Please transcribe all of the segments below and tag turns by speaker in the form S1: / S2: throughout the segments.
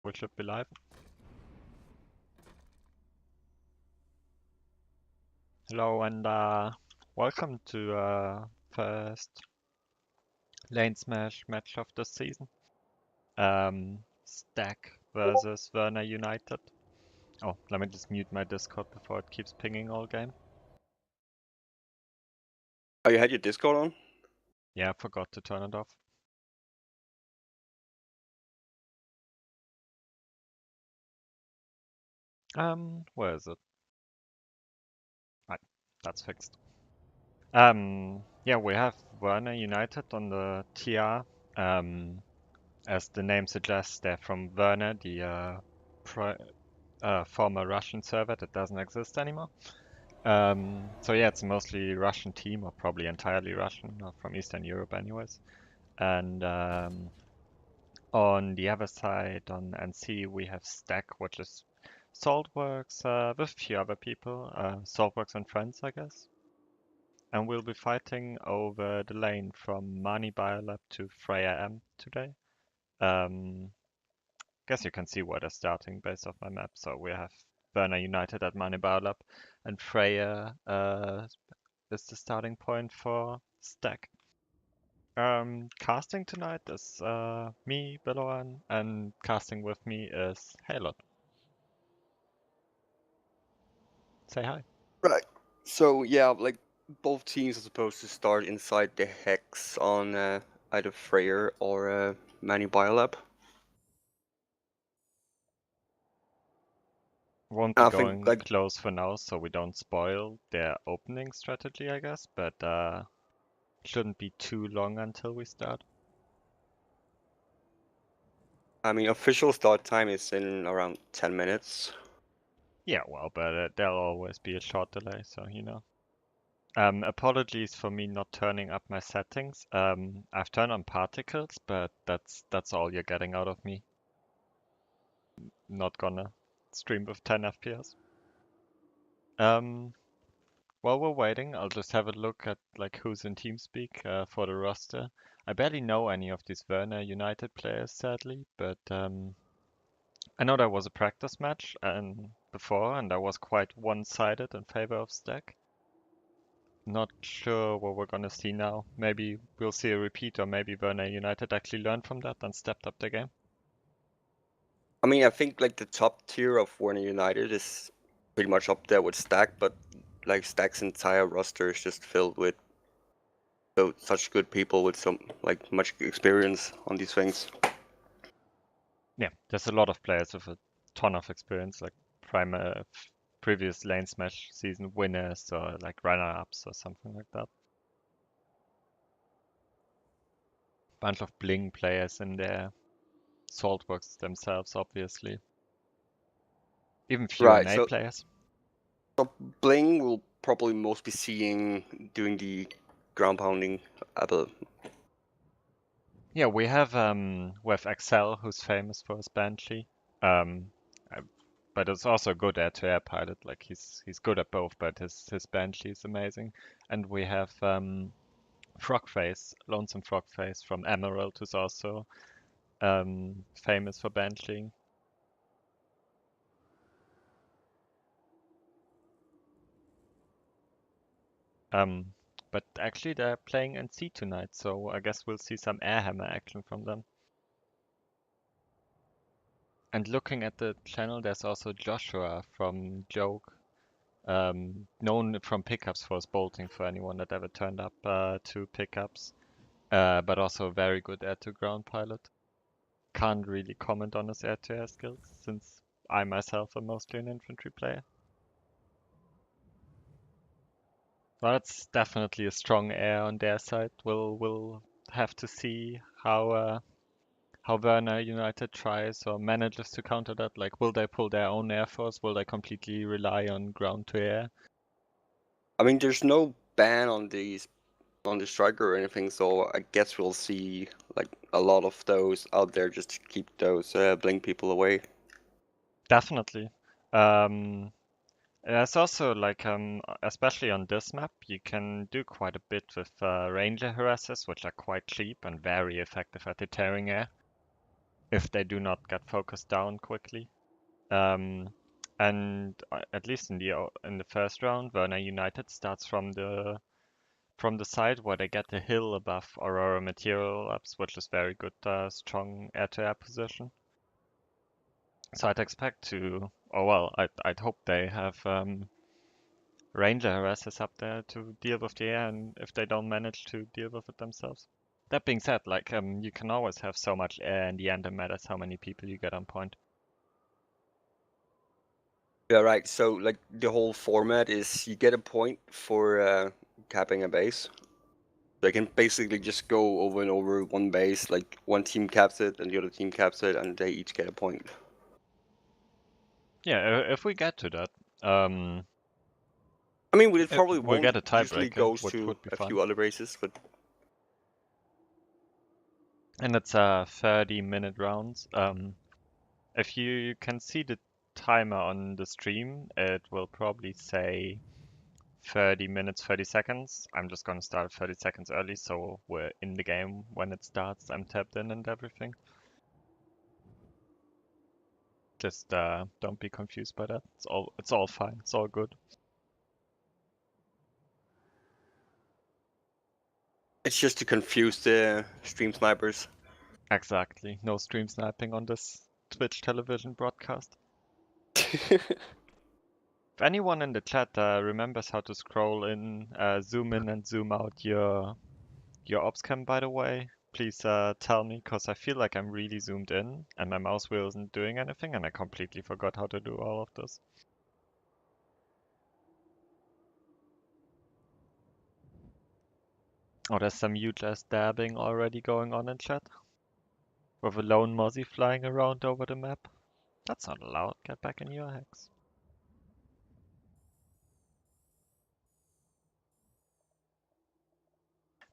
S1: We should be live. Hello and welcome to first Lanesmash match of the season. STAK versus Werner United. Oh, let me just mute my Discord before it keeps pinging all game.
S2: Oh, you had your Discord on?
S1: Yeah, I forgot to turn it off. Where is it? Right, that's fixed. Yeah, we have Werner United on the TR. As the name suggests, they're from Werner, the former Russian server that doesn't exist anymore. So yeah, it's a mostly Russian team, or probably entirely Russian, or from Eastern Europe anyways. And on the other side, on NC, we have STAK, which is Saltworks with a few other people, Saltworks and friends, I guess. And we'll be fighting over the lane from Mani Biolab to Freya M today. Guess you can see where they're starting based off my map. So we have Werner United at Mani Biolab, and Freya is the starting point for STAK. Casting tonight is me, Beloan, and casting with me is Halot. Say hi.
S2: Right. So yeah, like both teams are supposed to start inside the hex on either Freyr or Mani Biolab.
S1: Won't be
S2: I think
S1: going
S2: like
S1: close for now, so we don't spoil their opening strategy, I guess, but shouldn't be too long until we start.
S2: official start time is in around 10 minutes.
S1: Yeah, well, but there'll always be a short delay, so you know. Apologies for me not turning up my settings. I've turned on particles, but that's all you're getting out of me. Not gonna stream with 10 FPS. While we're waiting, I'll just have a look at like who's in TeamSpeak for the roster. I barely know any of these Werner United players, sadly, but I know there was a practice match before, and that was quite one-sided in favor of STAK. Not sure what we're gonna see now. Maybe we'll see a repeat, or maybe Werner United actually learned from that and stepped up their game.
S2: I think like the top tier of Warner United is pretty much up there with STAK, but like STAK's entire roster is just filled with such good people with some like much experience on these things.
S1: Yeah, there's a lot of players with a ton of experience, like previous Lanesmash season winners or like runner-ups or something like that. Bunch of bling players in there, Saltworks themselves, obviously. Even few
S2: Right.
S1: NA players.
S2: So Bling will probably most be seeing doing the ground pounding.
S1: Yeah, we have Excel, who's famous for his Banshee. Um, I- but it's also good air-to-air pilot. Like he's good at both, but his Banshee is amazing. And we have Frogface, Lonesome Frogface from Emerald, who's also famous for Bansheeing. But actually they're playing NC tonight, so I guess we'll see some Airhammer action from them. And looking at the channel, there's also Joshua from Joke, known from pickups for his bolting for anyone that ever turned up to pickups, but also a very good air-to-ground pilot. Can't really comment on his air-to-air skills since I myself am mostly an infantry player. But it's definitely a strong air on their side. We'll have to see how Werner United tries or manages to counter that. Like, will they pull their own air force? Will they completely rely on ground to air?
S2: There's no ban on the striker or anything, so I guess we'll see like a lot of those out there just to keep those Bling people away.
S1: Definitely. Um, There's also like especially on this map, you can do quite a bit with ranger harasses, which are quite cheap and very effective at deterring air. if they do not get focused down quickly. And at least in the first round, Werner United starts from the side where they get the hill above Aurora Material Labs, which is very good, strong air-to-air position. So I'd expect to, or well, I'd hope they have Ranger harassers up there to deal with the air, and if they don't manage to deal with it themselves. That being said, like you can always have so much air in the end, it matters how many people you get on point.
S2: Yeah, right. So like the whole format is you get a point for capping a base. They can basically just go over and over one base, like one team caps it and the other team caps it, and they each get a point.
S1: Yeah, if we get to that,
S2: I mean, it probably
S1: we'll
S2: won't.
S1: get a
S2: Usually
S1: tiebreaker,
S2: goes
S1: which
S2: to
S1: would be
S2: a
S1: fun.
S2: few other bases, but
S1: And it's 30-minute rounds. If you can see the timer on the stream, it will probably say 30 minutes, 30 seconds. I'm just gonna start 30 seconds early, so we're in the game when it starts. I'm tapped in and everything. Just don't be confused by that. It's all fine. It's all good.
S2: it's just to confuse the stream snipers.
S1: Exactly. No stream sniping on this Twitch television broadcast. If anyone in the chat remembers how to scroll zoom in and zoom out your ops cam, by the way, please tell me, because I feel like I'm really zoomed in and my mouse wheel isn't doing anything, and I completely forgot how to do all of this. Oh, there's some useless dabbing already going on in chat, with a lone Mozzie flying around over the map. That's not allowed. Get back in your hex.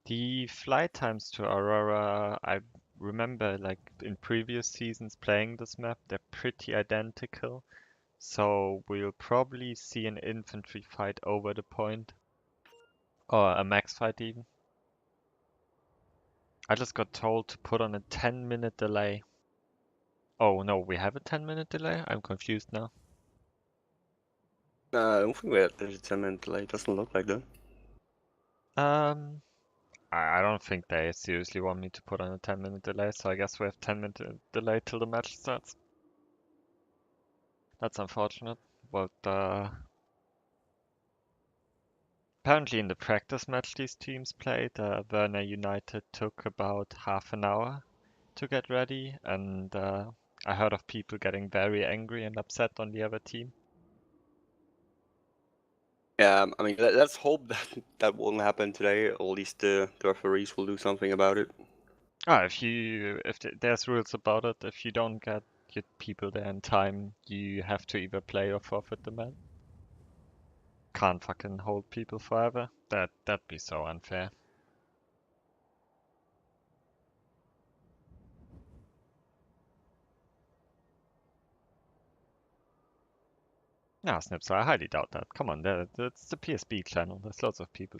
S1: The flight times to Aurora, I remember like in previous seasons playing this map, they're pretty identical. So we'll probably see an infantry fight over the point, or a max fight even. I just got told to put on a 10-minute delay. Oh no, we have a 10-minute delay? I'm confused now.
S2: I don't think there's a 10-minute delay. It doesn't look like that.
S1: Um, I don't think they seriously want me to put on a 10-minute delay, so I guess we have 10-minute delay till the match starts. That's unfortunate, but apparently in the practice match these teams played, Werner United took about half an hour to get ready, and I heard of people getting very angry and upset on the other team.
S2: Yeah, I mean, let's hope that that won't happen today. Or at least the referees will do something about it.
S1: If there's rules about it, if you don't get your people there in time, you have to either play or forfeit the match. Can't fucking hold people forever. That'd be so unfair. No, Snips, I highly doubt that. Come on, it's the PSB channel. There's lots of people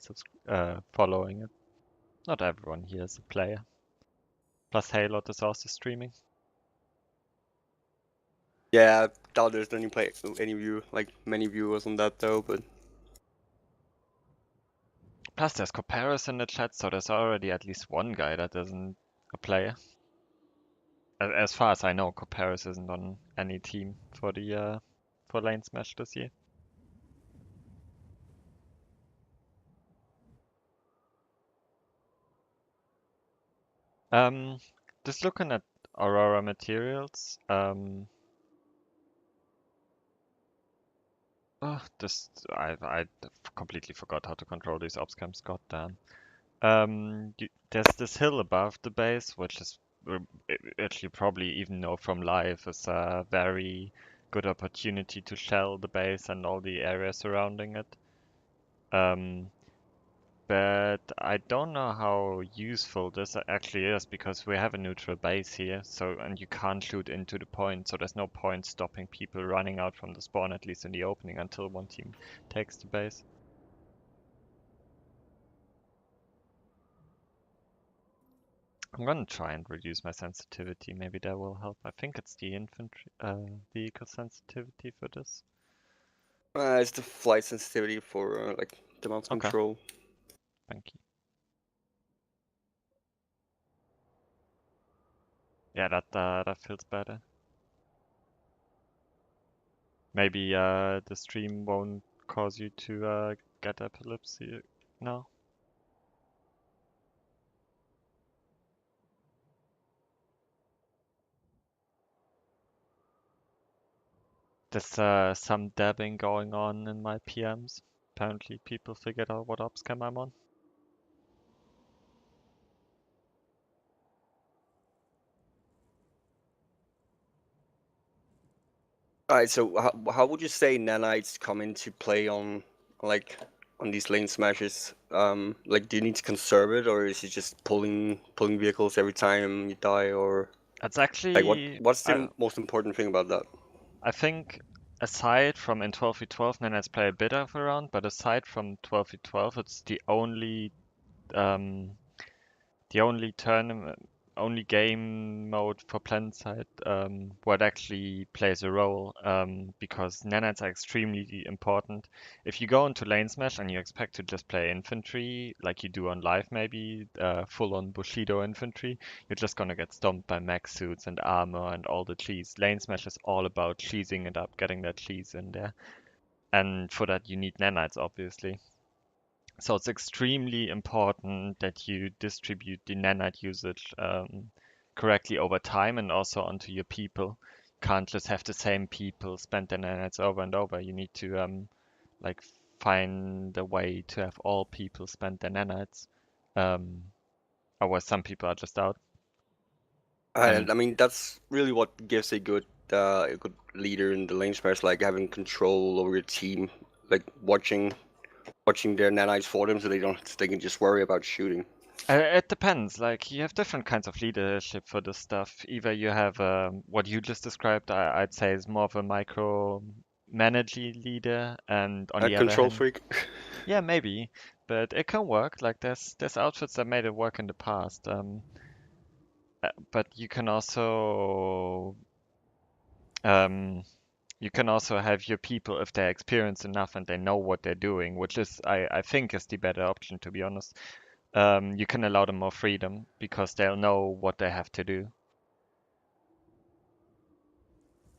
S1: following it. Not everyone here is a player. Plus, Halo is also streaming.
S2: Yeah, I doubt there's many viewers on that though. But
S1: Plus, there's Coparis in the chat, so there's already at least one guy that isn't a player. As far as I know, Coparis isn't on any team for the for Lanesmash this year. Um, just looking at Aurora materials. Oh, I completely forgot how to control these ops camps. Goddamn. There's this hill above the base, which is which you probably even know from live is a very good opportunity to shell the base and all the area surrounding it. Um, but I don't know how useful this actually is because we have a neutral base here, so and you can't shoot into the point, so there's no point stopping people running out from the spawn, at least in the opening, until one team takes the base. I'm gonna try and reduce my sensitivity. Maybe that will help. I think it's the infantry vehicle sensitivity for this.
S2: It's the flight sensitivity for like the mouse
S1: Okay,
S2: control.
S1: thank you. Yeah, that feels better. Maybe the stream won't cause you to get epilepsy. No. There's some dabbing going on in my PMs. Apparently people figured out what ops cam I'm on.
S2: Alright, so how would you say nanites come into play on like on these lane smashes? Like, do you need to conserve it, or is it just pulling vehicles every time you die, or
S1: It's
S2: like
S1: actually
S2: what's the most important thing about that?
S1: I think aside from in 12v12, Nanites play a bit of around, but aside from 12v12, it's um, the only tournament, only game mode for PlanSide where it actually plays a role because nanites are extremely important. If you go into Lanesmash and you expect to just play infantry like you do on live, maybe full on Bushido infantry, you're just gonna get stomped by mech suits and armor and all the cheese. Lanesmash is all about cheesing it up, getting that cheese in there, and for that you need nanites, obviously. So it's extremely important that you distribute the nanite usage correctly over time and also onto your people. Can't just have the same people spend their nanites over and over. You need to like find a way to have all people spend their nanites. Um, Otherwise some people are just out. And
S2: I mean, that's really what gives a good leader in the lane smash, like having control over your team, like watching their nanites for them, so they can just worry about shooting.
S1: it depends. Like you have different kinds of leadership for this stuff. Either you have what you just described, I'd say is more of a micro managey leader, and on
S2: A
S1: the other
S2: control
S1: hand,
S2: freak.
S1: yeah, maybe, but it can work. Like there's outfits that made it work in the past. But um, you can also have your people if they're experienced enough and they know what they're doing, which is I think is the better option, to be honest. You can allow them more freedom because they'll know what they have to do.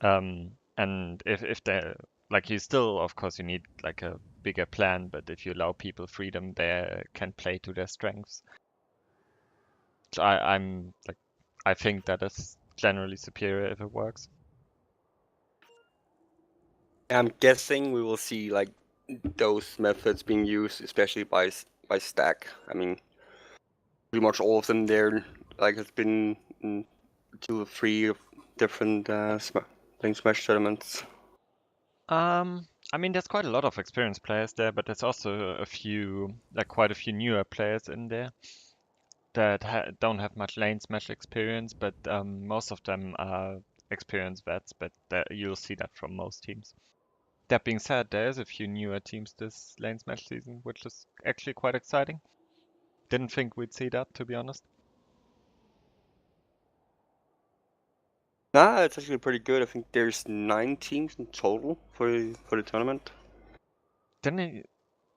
S1: And if they like you still, of course, you need like a bigger plan, but if you allow people freedom, they can play to their strengths. So I'm like, I think that is generally superior if it works.
S2: I'm guessing we will see like those methods being used, especially by STAK. I mean, pretty much all of them there, like has been in 2 or 3 different lane smash tournaments.
S1: I mean, there's quite a lot of experienced players there, but there's also a few, like quite a few newer players in there that don't have much lane smash experience, but most of them are experienced vets, but you'll see that from most teams. That being said, there's a few newer teams this lane smash season, which is actually quite exciting. Didn't think we'd see that, to be honest.
S2: Nah, it's actually pretty good. I think there's 9 teams in total for the tournament.
S1: Didn't it,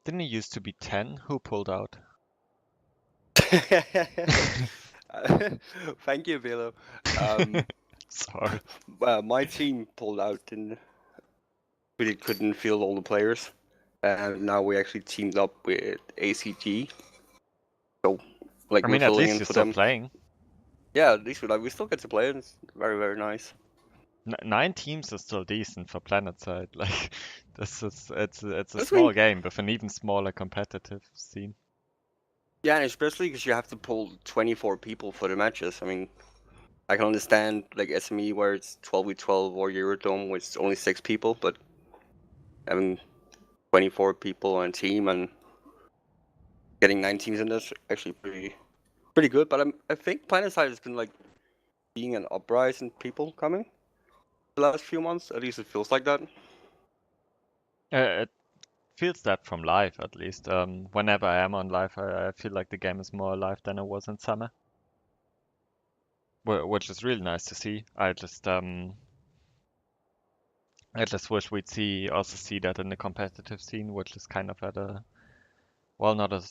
S1: didn't it used to be 10 who pulled out?
S2: Thank you, Velo. Um,
S1: Sorry.
S2: my team pulled out and really couldn't field all the players, and now we actually teamed up with ACG. So, like,
S1: I
S2: we're
S1: mean, at
S2: filling
S1: least
S2: in
S1: you're
S2: for
S1: still
S2: them.
S1: playing.
S2: Yeah, at least we still get to play, and it's very nice.
S1: Nine teams is still decent for Planet side. Like, this is it's a
S2: I mean,
S1: small game with an even smaller competitive scene.
S2: yeah, and especially because you have to pull 24 people for the matches. I mean, I can understand like SME where it's 12v12 or Eurodome where it's only 6 people, but having 24 people on a team and getting 9 teams in this actually pretty good. But I think PlanetSide has been like seeing an uprise in people coming the last few months. At least it feels like that.
S1: It feels that from live, at least. Whenever I am on live, I feel like the game is more alive than it was in summer. which is really nice to see. I just wish we'd also see that in the competitive scene, which is kind of at a, well, not a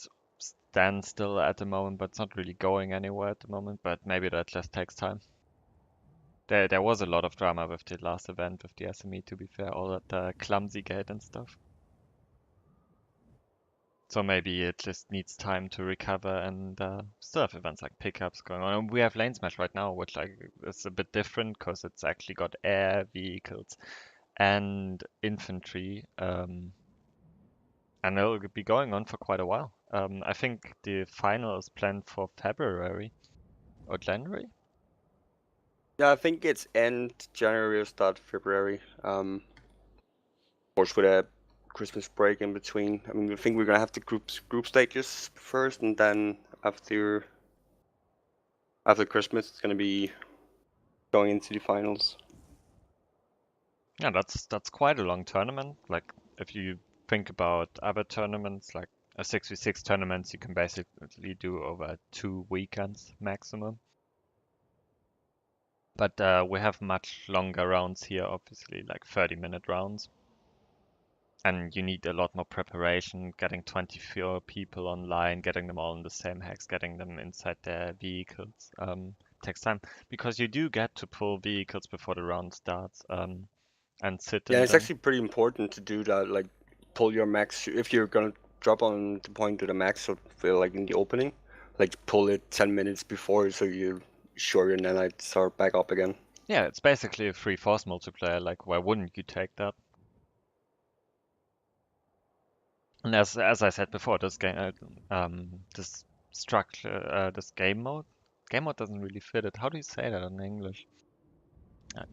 S1: standstill at the moment, but it's not really going anywhere at the moment. But maybe that just takes time. There was a lot of drama with the last event with the SME, to be fair, all that clumsy gate and stuff. So maybe it just needs time to recover and still have events like pickups going on. And we have Lanesmash right now, which like is a bit different because it's actually got air vehicles and infantry, and it'll be going on for quite a while. I think the final is planned for February or January.
S2: Yeah, I think it's end January or start February. Of course, with a Christmas break in between. I mean, I think we're gonna have the group stages first, and then after Christmas, it's gonna be going into the finals.
S1: Yeah, that's quite a long tournament. Like if you think about other tournaments, like a 6v6 tournaments, you can basically do over 2 weekends maximum. But we have much longer rounds here, obviously, like 30-minute rounds. And you need a lot more preparation, getting 24 people online, getting them all in the same hex, getting them inside their vehicles. Takes time because you do get to pull vehicles before the round starts, and sit
S2: Yeah,
S1: in
S2: it's
S1: them.
S2: actually pretty important to do that. Like, pull your max if you're gonna drop on the point to the max, so like in the opening, like pull it 10 minutes before, so you're sure your nanites are back up again.
S1: Yeah, it's basically a free force multiplayer. Like, why wouldn't you take that? And as I said before, this game, this structure, this game mode doesn't really fit it. How do you say that in English?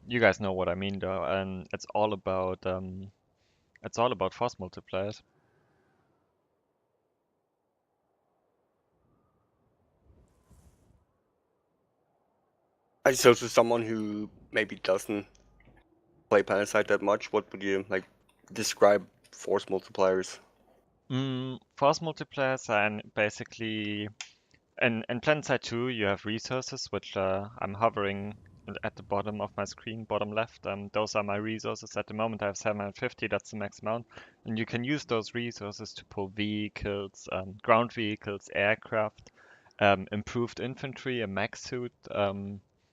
S1: You guys know what I mean, though, and it's all about force multipliers.
S2: I so to someone who maybe doesn't play Planetside that much, what would you like describe force multipliers?
S1: Force multipliers and basically in PlanetSide 2 you have resources which I'm hovering at the bottom of my screen, bottom left. Those are my resources. At the moment I have 750, that's the max amount. And you can use those resources to pull vehicles, ground vehicles, aircraft, improved infantry, a mech suit,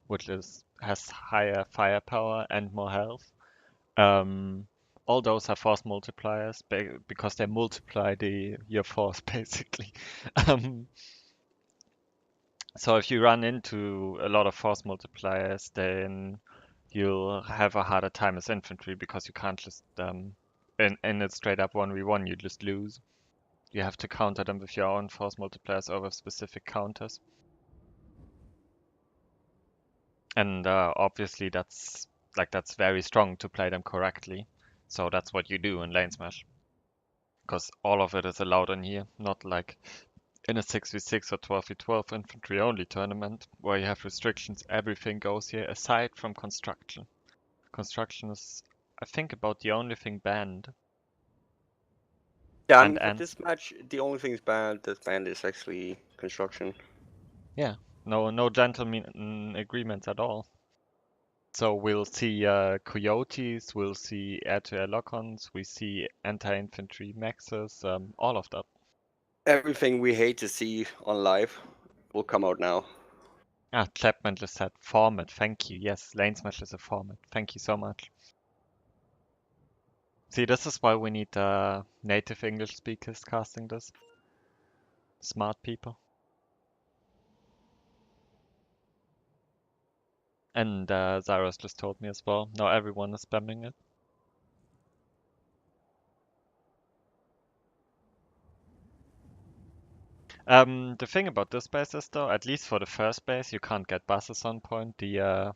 S1: which has higher firepower and more health. Um, all those are force multipliers because they multiply your force basically. Um, so if you run into a lot of force multipliers, then you'll have a harder time as infantry because you can't just in a straight up 1v1 you just lose. You have to counter them with your own force multipliers over specific counters. And obviously that's very strong to play them correctly. So that's what you do in Lanesmash. Because all of it is allowed in here, not like in a 6v6 or 12v12 infantry only tournament where you have restrictions. Everything goes here aside from construction. Construction is, I think, about the only thing banned.
S2: Yeah, I
S1: And
S2: mean for this match, the only thing that's banned is actually construction.
S1: yeah, no gentleman agreements at all. So we'll see coyotes, we'll see air-to-air lock-ons, we see anti-infantry maxes, all of that.
S2: Everything we hate to see on live will come out now.
S1: Ah, Chapman just said format. Thank you. Yes, Lanesmash is a format. Thank you so much. See, this is why we need native English speakers casting this. Smart people. And Zaros just told me as well. Now everyone is spamming it. The thing about this base is though, at least for the first base, you can't get buses on point. The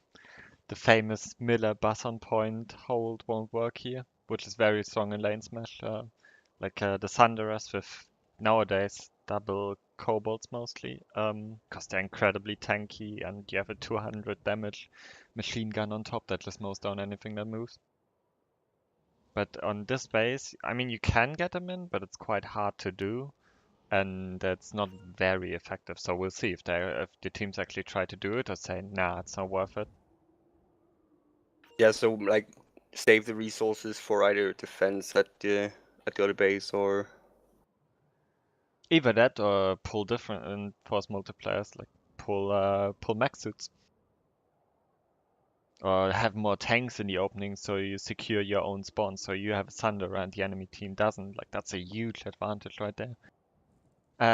S1: famous Miller bus on point hold won't work here, which is very strong in lane smash. Like the Thunderers with nowadays double kobolds mostly, because they're incredibly tanky and you have a 200 damage machine gun on top that just mows down anything that moves. But on this base, I mean, you can get them in, but it's quite hard to do. and that's not very effective. So we'll see if the teams actually try to do it or say, nah, it's not worth it.
S2: Yeah, so like save the resources for either defense at the other base or
S1: Either that or pull different and force multipliers, like pull mech suits. Or have more tanks in the opening so you secure your own spawn, so you have a Thunder and the enemy team doesn't. Like that's a huge advantage right there.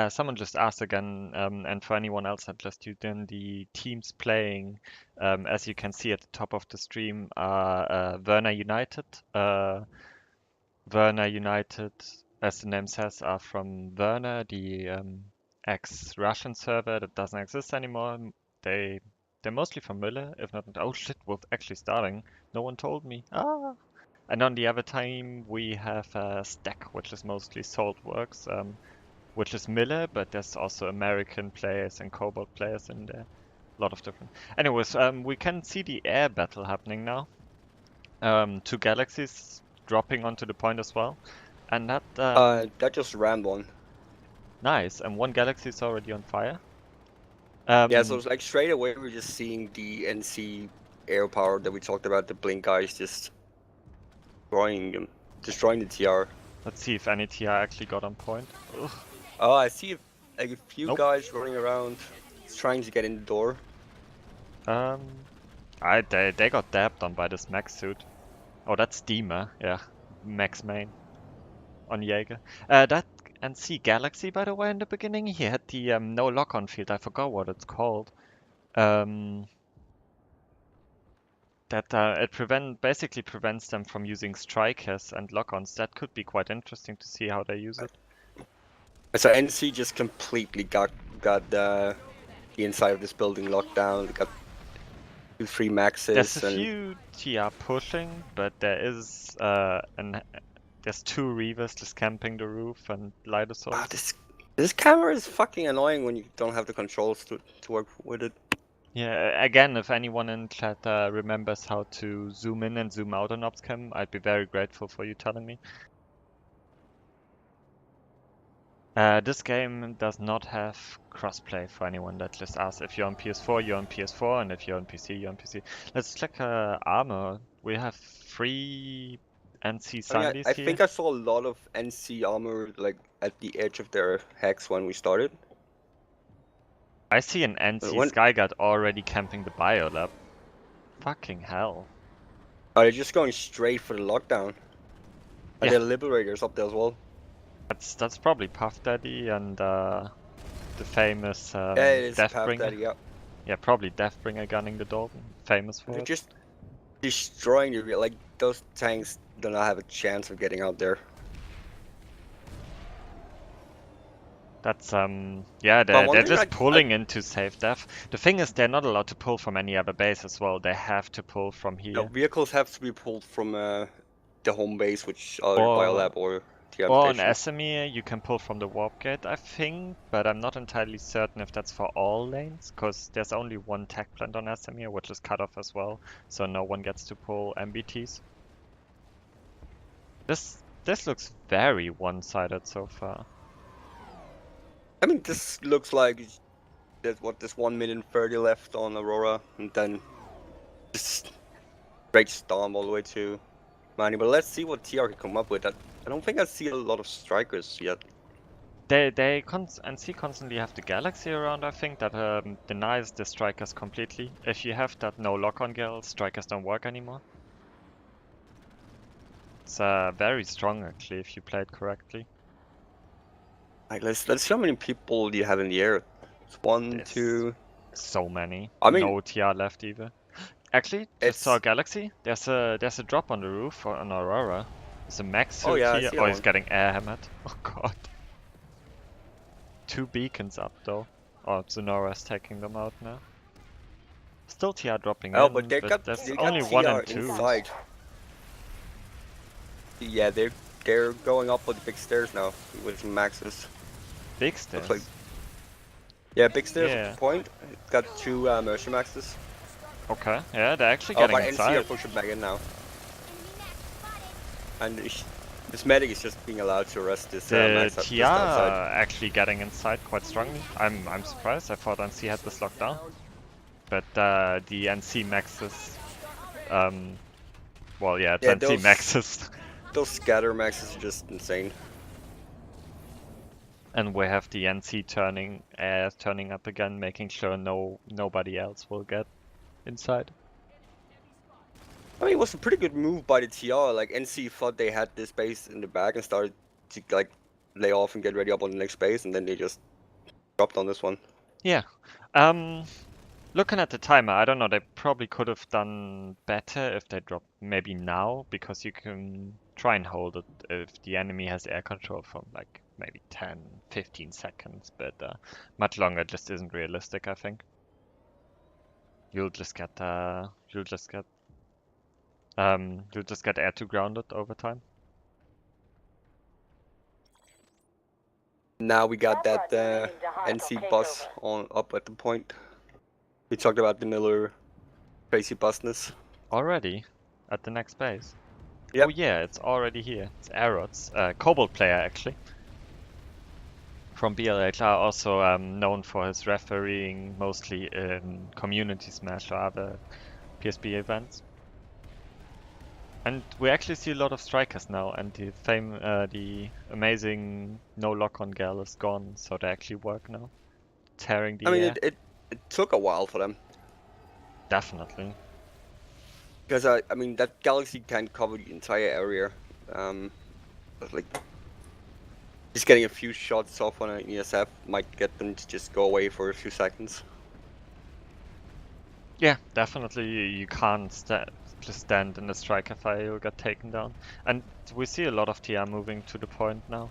S1: Someone just asked again, and for anyone else that just tuned in, the teams playing, as you can see at the top of the stream, are Werner United. Werner United, as the name says, are from Werner, the ex-Russian server that doesn't exist anymore. They they're mostly from Müller, if not. Oh shit, we're actually starting. No one told me. Ah. And on the other team we have STAK, which is mostly Saltworks. Which is Miller, but there's also American players and Cobalt players in there. A lot of different. Anyways, we can see the air battle happening now. Two galaxies dropping onto the point as well, and
S2: that just rammed one.
S1: nice. And one galaxy is already on fire.
S2: Yeah, so it's like straight away we're just seeing the NC air power that we talked about. The blink guys just destroying the TR.
S1: Let's see if any TR actually got on point. Ugh.
S2: Oh, I see like a few
S1: Nope.
S2: guys running around trying to get in the door.
S1: They got dabbed on by this mech suit. Oh, that's Dima. Yeah, Max main on Jaeger. That NC Galaxy, by the way, in the beginning, he had the no lock-on field. I forgot what it's called. That it basically prevents them from using strikers and lock-ons. That could be quite interesting to see how they use it.
S2: So NC just completely got the inside of this building locked down. They got 2-3 maxes.
S1: There's a few TR pushing, but there's two Reavers just camping the roof and light assaults.
S2: This camera is fucking annoying when you don't have the controls to work with it.
S1: Yeah, again, if anyone in chat remembers how to zoom in and zoom out on Opscam, I'd be very grateful for you telling me. This game does not have crossplay for anyone that just asks. If you're on PS4, you're on PS4, and if you're on PC, you're on PC. Let's check armor. We have 3 NC Sundays
S2: I
S1: here.
S2: think I saw a lot of NC armor like at the edge of their hex when we started.
S1: I see an NC Skyguard already camping the biolab. Fucking hell.
S2: Oh, they're just going straight for the lockdown. And
S1: Yeah.
S2: the Liberators up there as well.
S1: That's probably Puff Daddy and the famous
S2: Deathbringer. Daddy, yeah.
S1: Yeah, probably Deathbringer gunning the Dalton. Famous for
S2: They're
S1: it.
S2: just destroying the like those tanks do not have a chance of getting out there.
S1: That's yeah, they're just pulling into safe death. The thing is, they're not allowed to pull from any other base as well. They have to pull from here.
S2: No, vehicles have to be pulled from the home base, which are Biolab or TM
S1: or
S2: station.
S1: on Esamir, you can pull from the warp gate, I think, but I'm not entirely certain if that's for all lanes, because there's only one tech plant on Esamir, which is cut off as well, so no one gets to pull MBTs. This looks very one-sided so far.
S2: I mean, this looks like there's 1,030,000 left on Aurora, and then just straight storm all the way to Mani. But let's see what TR can come up with. I don't think I see a lot of strikers yet.
S1: They constantly have the Galaxy around, I think, that denies the strikers completely. If you have that no lock-on girl, strikers don't work anymore. It's very strong, actually, if you play it correctly.
S2: Like, let's see how many people you have in the air. It's 1, 2...
S1: So many.
S2: I mean,
S1: no TR left either. Actually, just saw a Galaxy. There's a drop on the roof on Aurora. There's a max suit here. Oh, he's getting air hammered. Oh god. 2 beacons up though. Oh, Sonora's taking them out now. Still TR dropping in,
S2: but
S1: there's only 1 and 2.
S2: Inside. Yeah, they're going up with the big stairs now with some maxes.
S1: Big stairs?
S2: Like, yeah, big stairs at the point. It's got 2 Mercy maxes.
S1: Okay, yeah, they're actually getting inside.
S2: NC are pushing back in now. And This medic is just being allowed to arrest this
S1: The
S2: max
S1: TR
S2: just outside.
S1: actually getting inside quite strongly. I'm surprised. I thought NC had this locked down. But the NC maxes, well, yeah, it's
S2: Yeah,
S1: NC maxes.
S2: those scatter maxes are just insane.
S1: And we have the NC turning up again, making sure nobody else will get inside.
S2: I mean, it was a pretty good move by the TR. Like NC thought they had this base in the back and started to like lay off and get ready up on the next base, and then they just dropped on this one.
S1: Yeah. Looking at the timer, I don't know, they probably could have done better if they dropped maybe now, because you can try and hold it if the enemy has air control from like maybe 10, 15 seconds, but much longer just isn't realistic, I think. You'll just get air to grounded over time.
S2: Now we got that NC bus on up at the point. We talked about the Miller crazy busness.
S1: Already? At the next base?
S2: Yep.
S1: Oh yeah, it's already here. It's Aerots. Cobalt player, actually. From BLHR, also known for his refereeing mostly in Community Smash or other PSB events. And we actually see a lot of strikers now, and the amazing no lock-on gal is gone, so they actually work now. Tearing the air.
S2: It took a while for them.
S1: Definitely.
S2: Because I mean that Galaxy can cover the entire area. But like just getting a few shots off on an ESF might get them to just go away for a few seconds.
S1: Yeah, definitely. You can't just stand in the striker fire, you'll get taken down. And we see a lot of TR moving to the point now.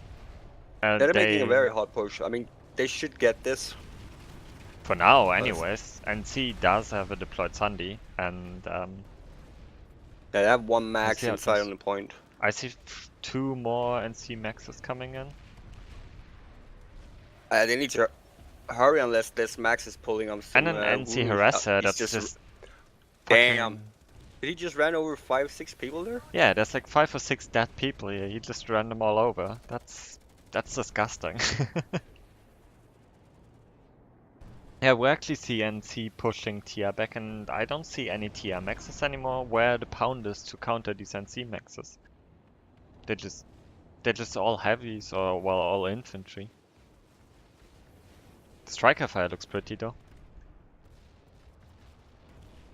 S1: And
S2: they're making a very hard push. I mean, they should get this.
S1: For now, anyways. NC does have a deployed Sunday, and
S2: they have one max inside on the point.
S1: I see 2 more NC maxes coming in.
S2: They need to hurry unless this max is pulling on some.
S1: And an NC harasser that's just
S2: damn. Did he just ran over 5-6 people there?
S1: Yeah, there's like 5 or 6 dead people here. He just ran them all over. That's disgusting. Yeah, we actually see NC pushing TR back, and I don't see any TR maxes anymore. Where the pound is to counter these NC maxes? They're just all heavies or well, all infantry. The striker fire looks pretty though.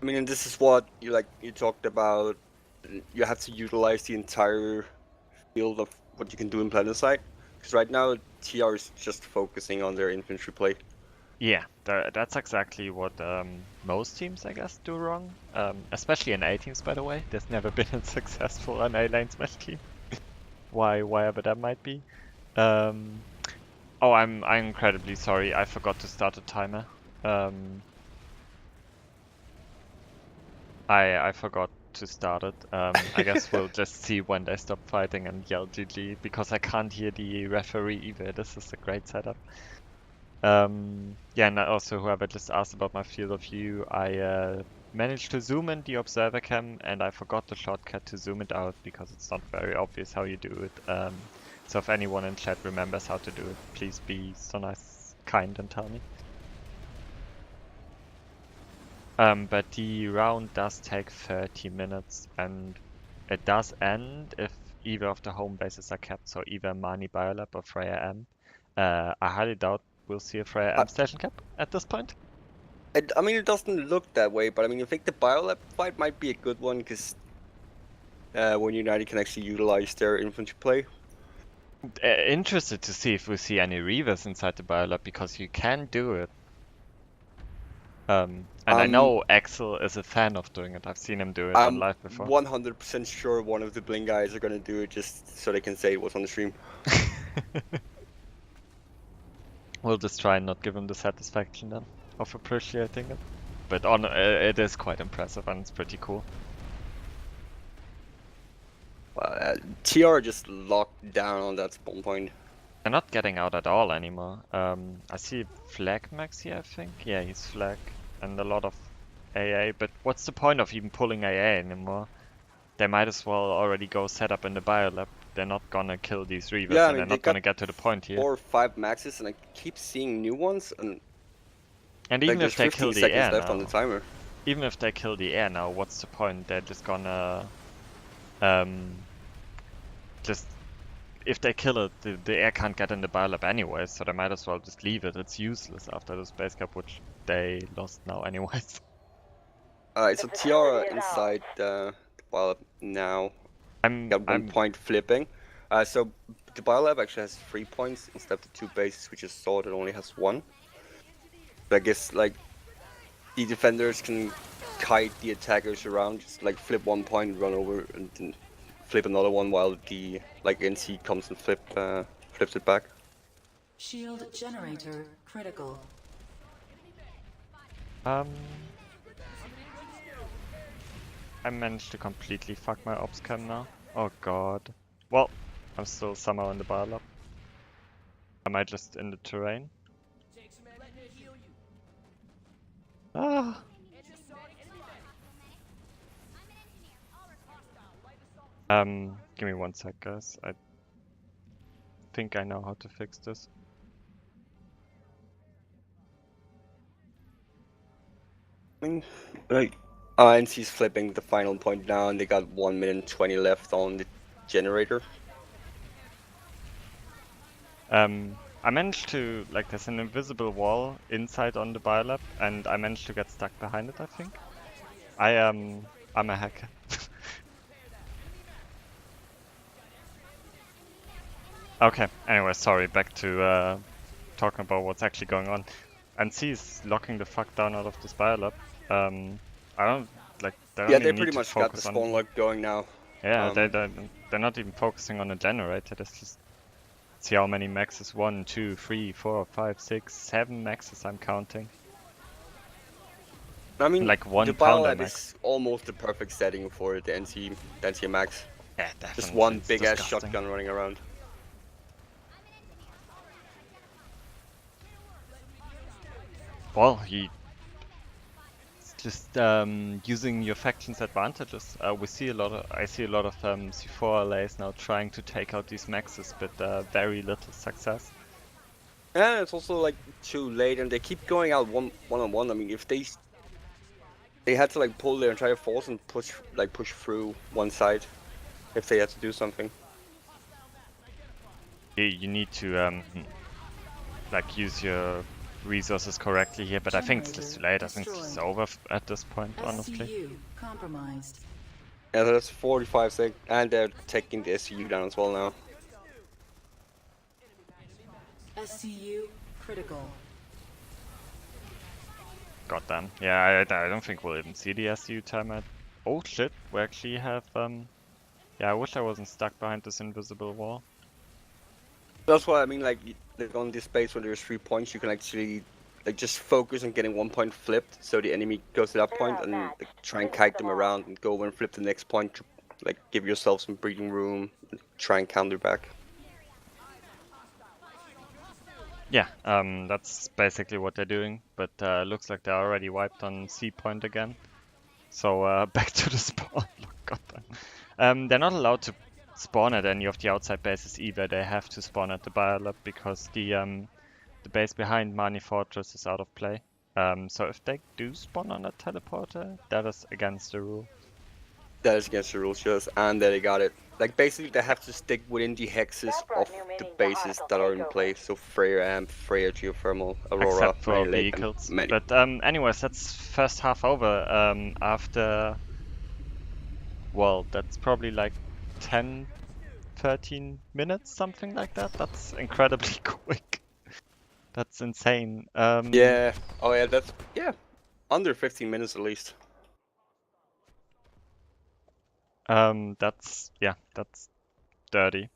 S2: I mean, and this is what you talked about. You have to utilize the entire field of what you can do in Planetside. Because right now, TR is just focusing on their infantry play.
S1: Yeah, that's exactly what most teams, I guess, do wrong. Especially in A teams, by the way. There's never been a successful NA Lanesmash team. Why that might be. Oh, I'm incredibly sorry. I forgot to start a timer. I forgot to start it. I guess we'll just see when they stop fighting and yell GG, because I can't hear the referee either. This is a great setup. Yeah, and also whoever just asked about my field of view, I managed to zoom in the observer cam, and I forgot the shortcut to zoom it out because it's not very obvious how you do it. So if anyone in chat remembers how to do it, please be so nice, kind, and tell me. But the round does take 30 minutes, and it does end if either of the home bases are kept, so either Mani Biolab or Freya M. I highly doubt we'll see a Freya M station cap at this point.
S2: I mean, it doesn't look that way, but I mean, I think the Biolab fight might be a good one, because when United can actually utilize their infantry play.
S1: Interested to see if we see any Reavers inside the Biolab, because you can do it. And I know Axel is a fan of doing it. I've seen him do it on live before.
S2: I'm 100% sure one of the Bling guys are gonna do it just so they can say it was on the stream.
S1: We'll just try and not give him the satisfaction then of appreciating it. But it is quite impressive and it's pretty cool.
S2: TR just locked down on that spawn point.
S1: They're not getting out at all anymore. I see Flag Max here, I think. Yeah, he's Flag. And a lot of AA. But what's the point of even pulling AA anymore? They might as well already go set up in the Biolab. they're not gonna kill these Reavers,
S2: Yeah, I
S1: and they're
S2: mean, they
S1: not
S2: got
S1: gonna get to the point here.
S2: 4 or 5 maxes, and I keep seeing new ones, and
S1: And
S2: like
S1: even
S2: there's
S1: if they
S2: 15
S1: kill the
S2: seconds
S1: air
S2: left on the
S1: now,
S2: timer.
S1: even if they kill the air now, what's the point? They're just gonna um just if they kill it, the air can't get in the biolab anyway, so they might as well just leave it. It's useless after the space cap, which they lost now anyways.
S2: It's a Tiara inside the biolab now. Got 1
S1: I'm
S2: point flipping. So the biolab actually has 3 points instead of the 2 bases, which is saw that only has 1. So I guess like the defenders can kite the attackers around, just like flip 1 point, run over, and then flip another one while the like NC comes and flips it back.
S3: Shield generator critical.
S1: I managed to completely fuck my ops cam now. Oh god. Well, I'm still somehow in the biolab. Am I just in the terrain? Ah. Give me 1 sec, guys. I think I know how to fix this.
S2: I mean, like, NC's flipping the final point now, and they got 1 minute and 20 left on the generator.
S1: I managed to, like, there's an invisible wall inside on the biolab, and I managed to get stuck behind it, I think. I'm a hacker. Okay, anyway, sorry, back to talking about what's actually going on. NC is locking the fuck down out of this biolab. I don't, like, they don't
S2: Yeah, they
S1: even need
S2: pretty
S1: to
S2: much got the
S1: focus on...
S2: spawn lock going now.
S1: Yeah, they're not even focusing on a generator, there's just... See how many maxes? 1, 2, 3, 4, 5, 6, 7 maxes I'm counting.
S2: I mean,
S1: Like
S2: the
S1: one pounder
S2: biolab
S1: max.
S2: is almost the perfect setting for the NC max.
S1: Yeah,
S2: Just
S1: definitely.
S2: one
S1: It's
S2: big ass
S1: disgusting.
S2: shotgun running around.
S1: Well, he's just using your faction's advantages. We see a lot of, I see a lot of C4 LAs now trying to take out these maxes, but very little success.
S2: Yeah, it's also like too late, and they keep going out one on one. I mean, if they had to like pull their entire force and push through one side, if they had to do something.
S1: You need to like use your resources correctly here, but I think it's just too late. I think it's just over at this point, honestly.
S3: SCU compromised.
S2: Yeah, so that's 45 seconds, and they're taking the SCU down as well now.
S3: SCU critical.
S1: Goddamn. Yeah, I don't think we'll even see the SU timer. Oh shit, we actually have yeah, I wish I wasn't stuck behind this invisible wall.
S2: That's why I mean, like on this base when there's 3 points, you can actually like just focus on getting 1 point flipped, so the enemy goes to that point, and like, try and kite them around and go over and flip the next point to like give yourself some breathing room, and try and counter back.
S1: Yeah, that's basically what they're doing, but looks like they're already wiped on C point again. So back to the spawn. Goddamn. They're not allowed to spawn at any of the outside bases either. They have to spawn at the biolab because the base behind Mani Fortress is out of play. So if they do spawn on a teleporter, that is against the rule.
S2: That is against the rules, just, and there they got it. Like basically, they have to stick within the hexes of the bases that are in place. So Freya Amp, Freya Geothermal, Aurora,
S1: Except for
S2: Many Lake,
S1: vehicles.
S2: and many.
S1: But anyways, that's first half over. After, well, that's probably like 10, 13 minutes, something like that. That's incredibly quick. That's insane.
S2: Yeah. Oh yeah, that's under 15 minutes at least.
S1: That's dirty.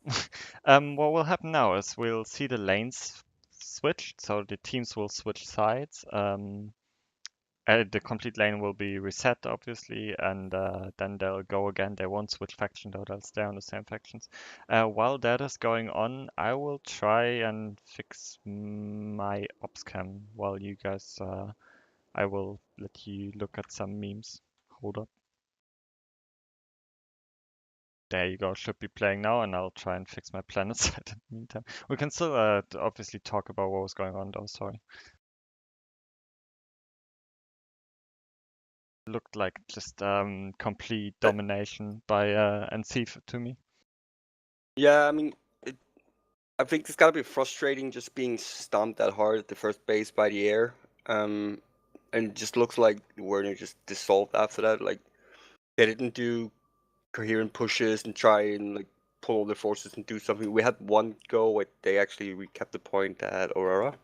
S1: What will happen now is we'll see the lanes switched, so the teams will switch sides. The complete lane will be reset, obviously, and then they'll go again. They won't switch faction, though. They'll stay on the same factions. While that is going on, I will try and fix my ops cam while you guys. I will let you look at some memes. Hold up. there you go, should be playing now, and I'll try and fix my planet set in the meantime. We can still obviously talk about what was going on though, sorry. Looked like just complete domination by NC to me.
S2: Yeah, I mean, I think it's gotta be frustrating just being stomped that hard at the first base by the air. And it just looks like Werner just dissolved after that. Like they didn't do coherent pushes and try and like pull all their forces and do something. We had one go where they actually kept the point at Aurora,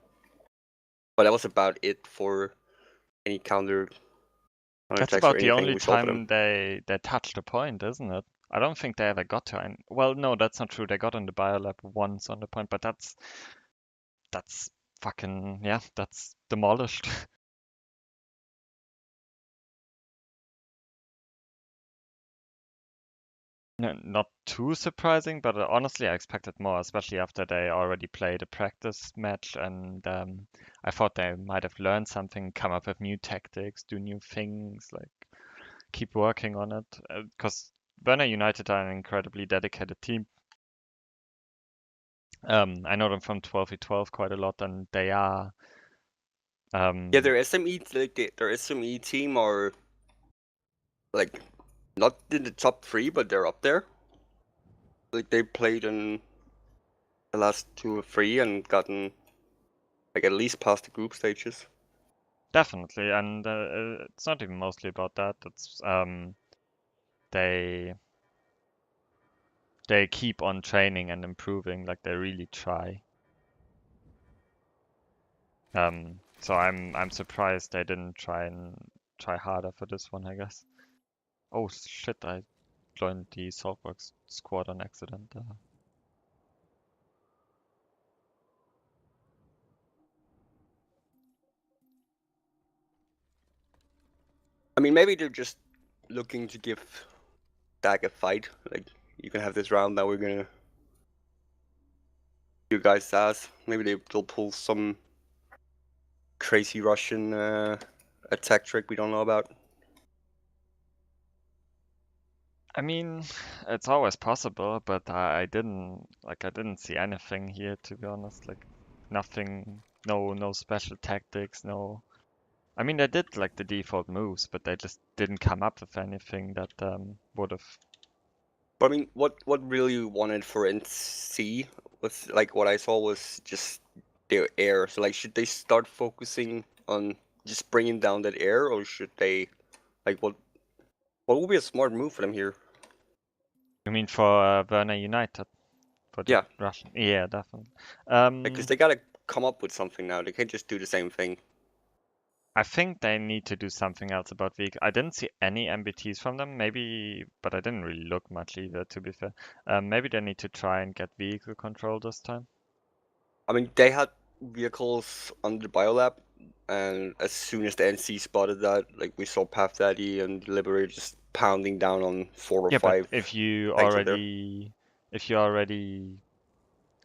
S2: but that was about it for any
S1: That's
S2: counterattacks or
S1: about the
S2: anything
S1: only
S2: we saw for them.
S1: time they touched the point, isn't it? I don't think they ever got to. Well, no, that's not true. They got on the biolab once on the point, but that's fucking yeah, that's demolished. Not too surprising, but honestly, I expected more, especially after they already played a practice match, and I thought they might have learned something, come up with new tactics, do new things, like keep working on it. Because Werner United are an incredibly dedicated team. I know them from 12v12 quite a lot, and they are.
S2: Yeah, their SME their SME team are like not in the top 3, but they're up there. Like they played in the last 2 or 3 and gotten like at least past the group stages.
S1: Definitely, and it's not even mostly about that. It's they they keep on training and improving, like they really try. So I'm surprised they didn't try harder for this one, I guess. Oh shit, I joined the Saltbox squad on accident.
S2: I mean, maybe they're just looking to give STAK a fight. Like, you can have this round, now we're gonna you guys' ass. Maybe they'll pull some crazy Russian attack trick we don't know about.
S1: I mean, it's always possible, but I didn't see anything here, to be honest. Like nothing, no special tactics, no. I mean, they did like the default moves, but they just didn't come up with anything that would have.
S2: But I mean, what really we wanted for NC was like what I saw was just their air. So like, should they start focusing on just bringing down that air, or should they like what would be a smart move for them here?
S1: You mean for Werner United, for the
S2: Yeah,
S1: Russian? Yeah, definitely.
S2: because they gotta come up with something now. They can't just do the same thing.
S1: I think they need to do something else about vehicle. I didn't see any MBTs from them, maybe, but I didn't really look much either, to be fair. Maybe they need to try and get vehicle control this time.
S2: I mean, they had vehicles on the biolab, and as soon as the NC spotted that, like we saw Path Daddy and Liberator just pounding down on 4 or
S1: Yeah, but
S2: 5
S1: if you
S2: tanks up there.
S1: already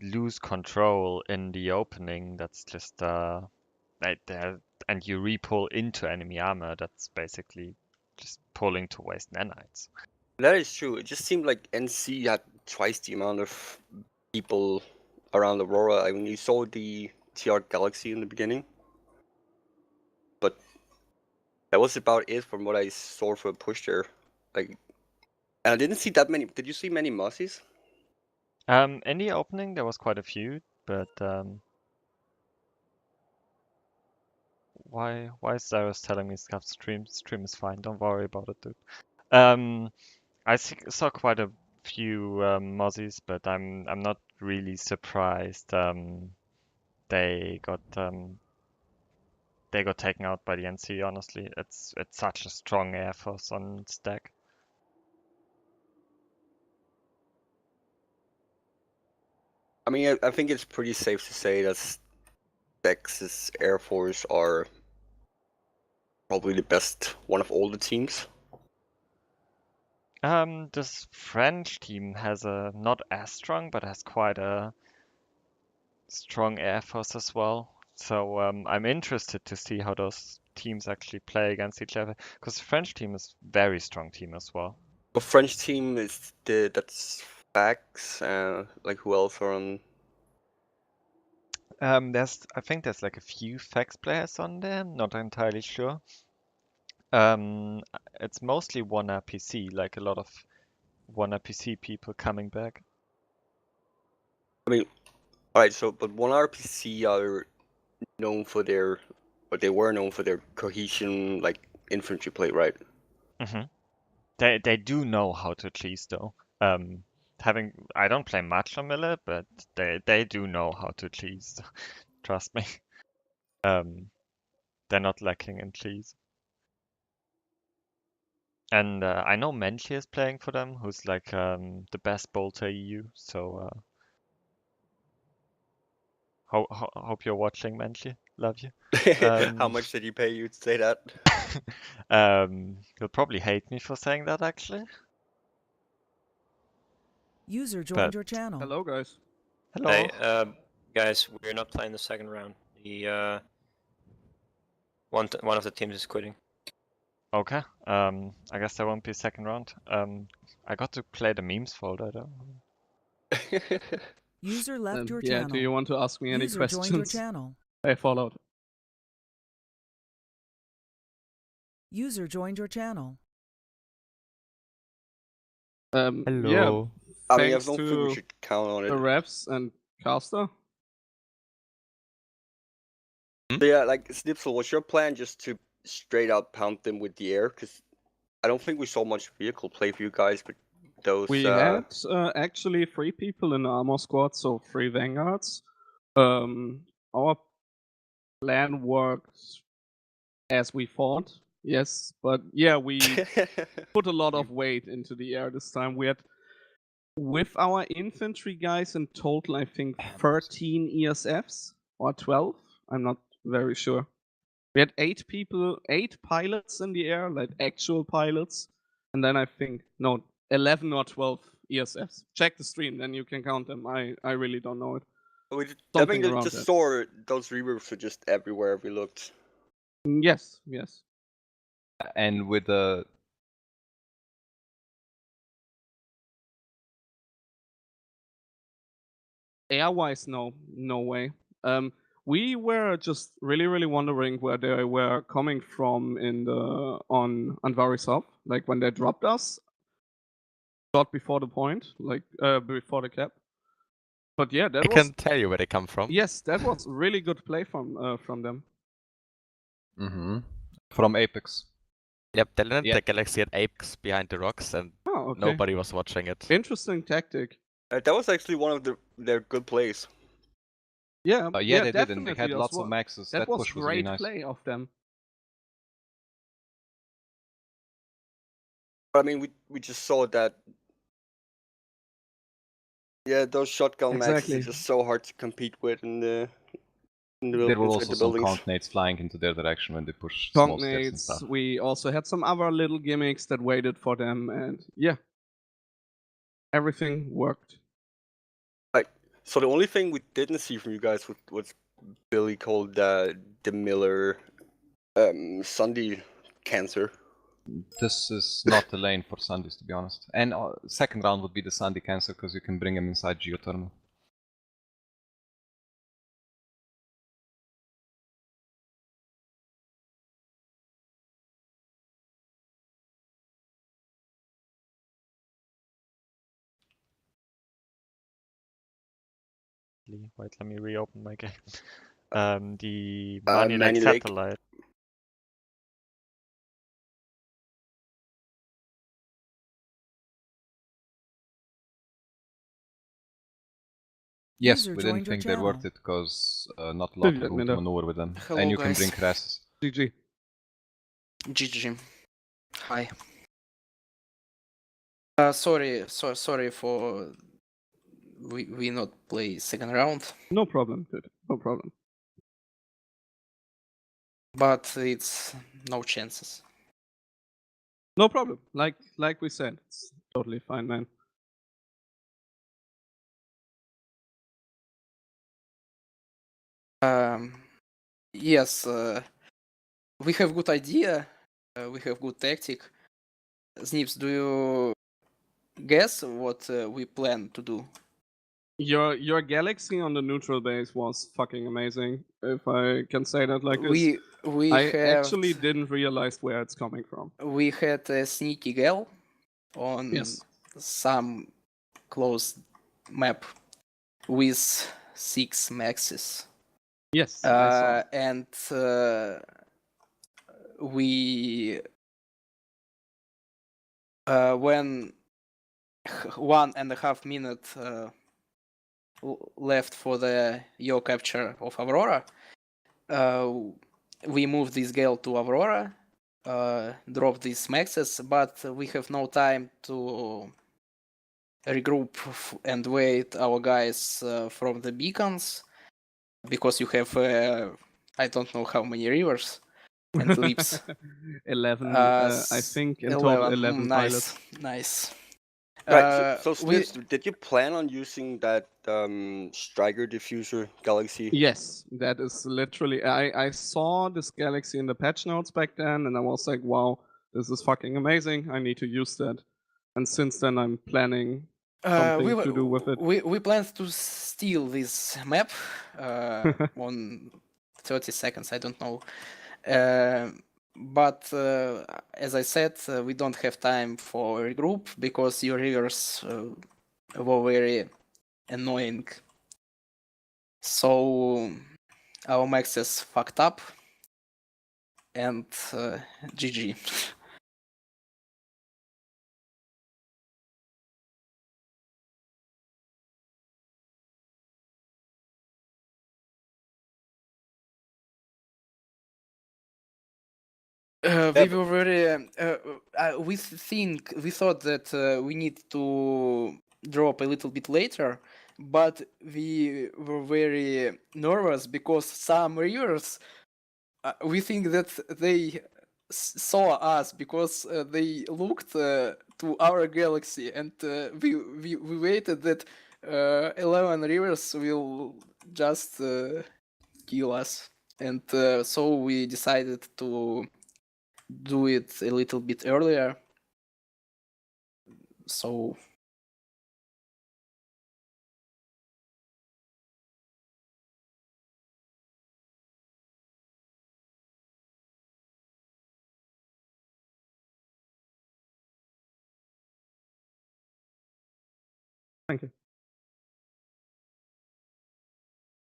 S1: lose control in the opening, that's just like and you repull into enemy armor, that's basically just pulling to waste nanites.
S2: That is true. It just seemed like NC had twice the amount of people around Aurora. I mean, you saw the TR Galaxy in the beginning, but that was about it from what I saw for a push there. Like, and I didn't see that many. Did you see many Mossies?
S1: In the opening there was quite a few, but why is Cyrus telling me stuff? Stream is fine, don't worry about it, dude. Um, saw quite a few mozzies, but I'm not really surprised. They got um, they got taken out by the NC. Honestly, it's such a strong air force on STAK.
S2: I mean, I think it's pretty safe to say that Texas Air Force are probably the best one of all the teams.
S1: This French team has a not as strong, but has quite a strong air force as well. So I'm interested to see how those teams actually play against each other, because the French team is very strong team as well.
S2: A French team is that's Fax. Like who else are on?
S1: I think there's like a few fax players on there. Not entirely sure. It's mostly one RPC, like a lot of one RPC people coming back.
S2: I mean, all right. So, but one RPC are known for their, but they were known for their cohesion, like infantry play, right?
S1: Hmm They do know how to cheese though. I don't play much on Miller, but they do know how to cheese. Trust me. They're not lacking in cheese. And I know Menchi is playing for them, who's like the best bolter EU. So hope you're watching, Menchi. Love you.
S2: How much did he pay you to say that?
S1: He'll probably hate me for saying that actually.
S4: User
S1: But
S4: joined your channel.
S5: Hello, guys.
S1: hello.
S6: Hey, guys, we're not playing the second round. The one of the teams is quitting.
S1: Okay. I guess there won't be a second round. I got to play the memes folder though.
S4: User left your
S5: Yeah,
S4: channel.
S5: do you want to ask me any
S4: User joined your
S5: questions?
S4: channel.
S5: I followed.
S4: User joined your channel.
S5: Yeah,
S1: Hello.
S2: I mean, I
S5: thanks
S2: don't think we
S5: to
S2: should count on it.
S5: the refs and Caster.
S2: So yeah, like Snipsel, was your plan just to straight out pound them with the air? Because I don't think we saw much vehicle play for you guys, but those.
S5: We had actually 3 people in the armor squad, so 3 vanguards. Our plan worked as we thought, yes, but yeah, we put a lot of weight into the air this time. We had, with our infantry guys in total, I think 13 ESFs or 12. I'm not very sure. We had 8 people, 8 pilots in the air, like actual pilots, and then I think 11 or 12 ESFs. Check the stream, then you can count them. I really don't know it.
S2: I
S5: Something
S2: think
S5: around
S2: just
S5: that.
S2: saw those reroutes were just everywhere we looked.
S5: Yes.
S7: And with the
S5: air-wise, no way. We were just really wondering where they were coming from on Anvari South, like when they dropped us, short before the point, like before the cap. But yeah, that
S8: I
S5: was.
S8: can tell you where they come from.
S5: Yes, that was really good play from them.
S7: from Apex.
S8: Yep, they landed
S7: Yeah.
S8: the Galaxy at Apex behind the rocks and
S5: Oh, okay.
S8: nobody was watching it.
S5: Interesting tactic.
S2: That was actually one of their good plays.
S5: Yeah,
S7: Yeah, they did, and they
S5: definitely
S7: had
S5: as
S7: lots
S5: well.
S7: of maxes.
S5: That was
S7: push was
S5: great
S7: really nice.
S5: play of them.
S2: But I mean, we just saw that. Yeah, those shotgun maxes
S5: Exactly.
S2: are just so hard to compete with in the
S7: There were
S2: inside
S7: also
S2: the
S7: some
S2: buildings.
S7: conch nades flying into their direction when they push small steps and
S5: Nades.
S7: stuff.
S5: We also had some other little gimmicks that waited for them, and yeah, everything worked.
S2: So the only thing we didn't see from you guys was Billy called the Miller Sunday cancer.
S7: This is not the lane for Sundays, to be honest. And second round would be the Sunday cancel because you can bring him inside geothermal.
S1: Wait, let me reopen my game. The Money
S2: Manny
S1: Lake
S2: Lake.
S1: Satellite.
S7: Yes,
S4: User
S7: we
S4: joined
S7: didn't
S4: your
S7: think they're
S4: channel.
S7: worth it because not a lot of
S5: Let me
S7: room to
S5: know.
S7: maneuver with them.
S9: Hello,
S7: and you can
S9: guys.
S7: bring crashes.
S5: GG.
S9: GG. Hi. Sorry for we not play second round,
S5: No problem, dude. No problem.
S9: but it's no chances.
S5: No problem. Like we said, it's totally fine, man.
S9: Yes, we have good idea. We have good tactic. Snips, do you guess what we plan to do?
S5: Your galaxy on the neutral base was fucking amazing, if I can say that like this.
S9: We
S5: I
S9: have
S5: actually didn't realize where it's coming from.
S9: we had a sneaky gal on
S5: Yes.
S9: some closed map with 6 maxes.
S5: Yes, I saw.
S9: And we when 1.5 minutes left for the Yo capture of Aurora, we moved this gale to Aurora, drop these maxes, but we have no time to regroup and wait our guys from the beacons, because you have I don't know how many rivers and leaps.
S5: 11, I think in total 11 pilots.
S9: Nice.
S2: Right, so
S9: we
S2: Snips, did you plan on using that Striker diffuser galaxy?
S5: Yes, that is literally. I saw this galaxy in the patch notes back then, and I was like, "Wow, this is fucking amazing! I need to use that." And since then, I'm planning something to do with it.
S9: we planned to steal this map on 30 seconds. I don't know, but as I said, we don't have time for regroup because your rivers were very annoying. So our maxes fucked up, and GG. We were very. We thought that we need to drop a little bit later, but we were very nervous because some rivers. We think that they saw us because they looked to our galaxy, and we waited that 11 rivers will just kill us, and so we decided to do it a little bit earlier. So
S5: Thank you.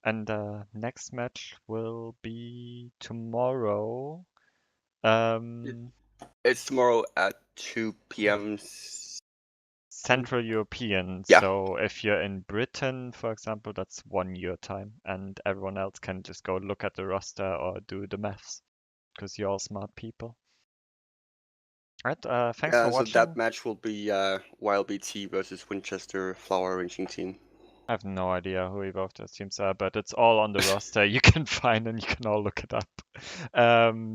S1: And next match will be tomorrow.
S2: It's tomorrow at 2 p.m.
S1: Central European.
S2: Yeah.
S1: So if you're in Britain, for example, that's 1 your time, and everyone else can just go look at the roster or do the maths, because you're all smart people. All right, thanks for
S2: So
S1: watching.
S2: that match will be Wild BT versus Winchester Flower Arranging Team.
S1: I have no idea who both those teams are, but it's all on the roster. You can find and you can all look it up.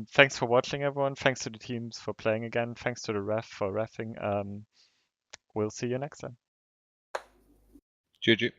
S1: Thanks for watching, everyone. Thanks to the teams for playing again. Thanks to the ref for reffing. We'll see you next time.
S7: GG.